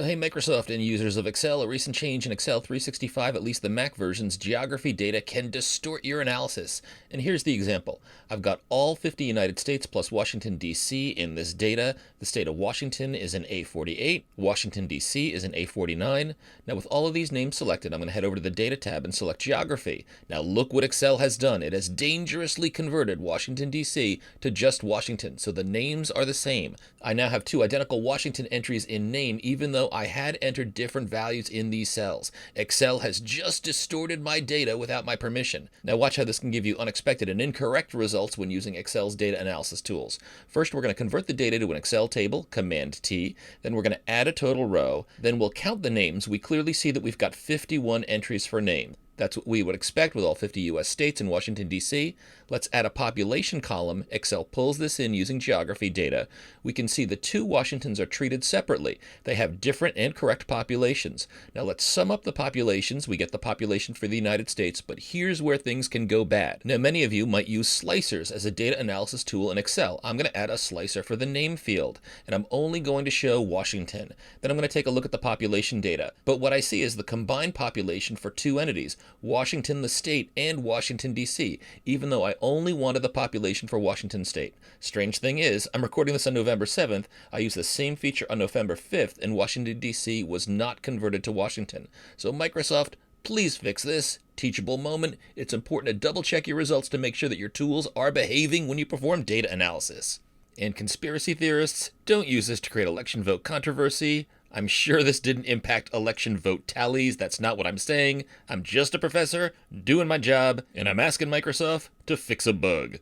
Hey Microsoft end users of Excel, a recent change in Excel 365, at least the Mac version's geography data can distort your analysis. And here's the example. I've got all 50 United States plus Washington, D.C. in this data. The state of Washington is in A48, Washington, D.C. is in A49. Now with all of these names selected, I'm going to head over to the Data tab and select Geography. Now look what Excel has done. It has dangerously converted Washington, D.C. to just Washington, so the names are the same. I now have two identical Washington entries in name, even though I had entered different values in these cells. Excel has just distorted my data without my permission. Now watch how this can give you unexpected and incorrect results when using Excel's data analysis tools. First, we're going to convert the data to an Excel table, Command-T. Then we're going to add a total row. Then we'll count the names. We clearly see that we've got 51 entries for name. That's what we would expect with all 50 U.S. states and Washington, D.C. Let's add a population column. Excel pulls this in using geography data. We can see the two Washingtons are treated separately. They have different and correct populations. Now let's sum up the populations. We get the population for the United States, but here's where things can go bad. Now many of you might use slicers as a data analysis tool in Excel. I'm going to add a slicer for the name field, and I'm only going to show Washington. Then I'm going to take a look at the population data. But what I see is the combined population for two entities, Washington the state and Washington, D.C., even though I only wanted the population for Washington state. Strange thing is, I'm recording this on November 7th. I used the same feature on November 5th, and Washington, D.C. was not converted to Washington. So Microsoft, please fix this. Teachable moment. It's important to double check your results to make sure that your tools are behaving when you perform data analysis. And conspiracy theorists, don't use this to create election vote controversy. I'm sure this didn't impact election vote tallies. That's not what I'm saying. I'm just a professor doing my job, and I'm asking Microsoft to fix a bug.